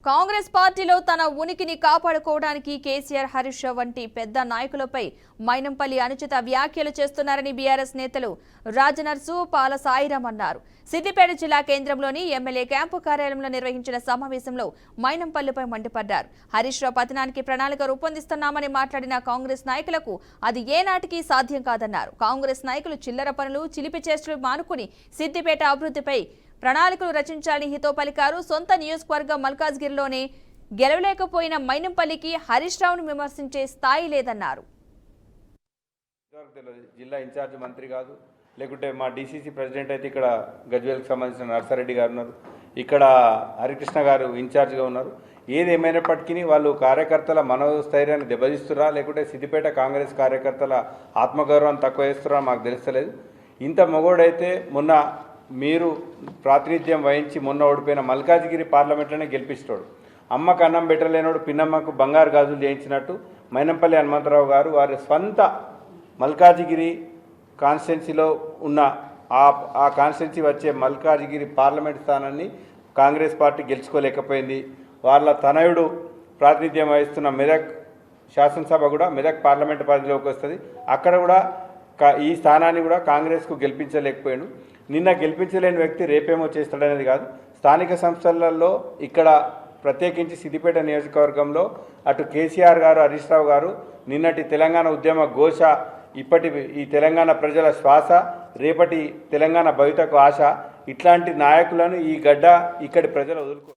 కాంగ్రెస్ పార్టీలో తన ఉనికిని కాపాడుకోవడానికి కేసీఆర్ హరీష్ రావు వంటి పెద్ద నాయకులపై మైనంపల్లి అనుచిత వ్యాఖ్యలు చేస్తున్నారని బీఆర్ఎస్ నేతలు రాజనర్సు పాల సాయిరాం అన్నారు. సిద్దిపేట జిల్లా కేంద్రంలోని ఎమ్మెల్యే క్యాంపు కార్యాలయంలో నిర్వహించిన సమావేశంలో మైనంపల్లిపై మండిపడ్డారు. హరీష్ రావు పతనానికి ప్రణాళిక రూపొందిస్తున్నామని మాట్లాడిన కాంగ్రెస్ నాయకులకు అది ఏనాటికి సాధ్యం కాదన్నారు. కాంగ్రెస్ నాయకులు చిల్లర పనులు, చిలిపి చేష్టలు మానుకుని సిద్దిపేట అభివృద్ధిపై ప్రణాళికలు రచించాలని హితో పలికారు. సొంత నియోజకవర్గం మల్కాజ్గిరిలోనే గెలవలేకపోయిన మైనంపల్లికి హరీష్ రావును విమర్శించే స్థాయి లేదన్నారు. జిల్లా ఇన్ఛార్జ్ మంత్రి కాదు, లేకుంటే మా డీసీసీ ప్రెసిడెంట్ అయితే ఇక్కడ గజ్వేల్కి సంబంధించిన నర్సారెడ్డి గారు ఉన్నారు, ఇక్కడ హరికృష్ణ గారు ఇన్ఛార్జ్గా ఉన్నారు. ఏది ఏమైనప్పటికీ వాళ్ళు కార్యకర్తల మనోస్థైర్యాన్ని దెబ్బతీస్తురా, లేకుంటే సిద్దిపేట కాంగ్రెస్ కార్యకర్తల ఆత్మగౌరవాన్ని తక్కువ చేస్తురా మాకు తెలుస్తలేదు. ఇంత మొగోడైతే మొన్న మీరు ప్రాతినిధ్యం వహించి మొన్న ఓడిపోయిన మల్కాజ్గిరి పార్లమెంట్లోనే గెలిపిస్తాడు. అమ్మకు అన్నం పెట్టలేనోడు పిన్నమ్మకు బంగారు గాజులు చేయించినట్టు మైనంపల్లి హనుమంతరావు గారు వారి స్వంత మల్కాజ్గిరి కాన్స్టిట్యున్సీలో ఉన్న ఆ కాన్స్టిట్యున్సీ వచ్చే మల్కాజ్గిరి పార్లమెంట్ స్థానాన్ని కాంగ్రెస్ పార్టీ గెలుచుకోలేకపోయింది. వాళ్ళ తనయుడు ప్రాతినిధ్యం వహిస్తున్న మెదక్ శాసనసభ కూడా మెదక్ పార్లమెంట్ పరిధిలోకి వస్తుంది. అక్కడ కూడా ఈ స్థానాన్ని కూడా కాంగ్రెస్కు గెలిపించలేకపోయాడు. నిన్న గెలిపించలేని వ్యక్తి రేపేమో చేస్తాడనేది కాదు. స్థానిక సంస్థలలో ఇక్కడ ప్రత్యేకించి సిద్దిపేట నియోజకవర్గంలో అటు కేసీఆర్ గారు, హరీష్ రావు గారు నిన్నటి తెలంగాణ ఉద్యమ ఘోష, ఇప్పటి ఈ తెలంగాణ ప్రజల శ్వాస, రేపటి తెలంగాణ భవితకు ఆశ, ఇట్లాంటి నాయకులను ఈ గడ్డ ఇక్కడి ప్రజలు వదులుకో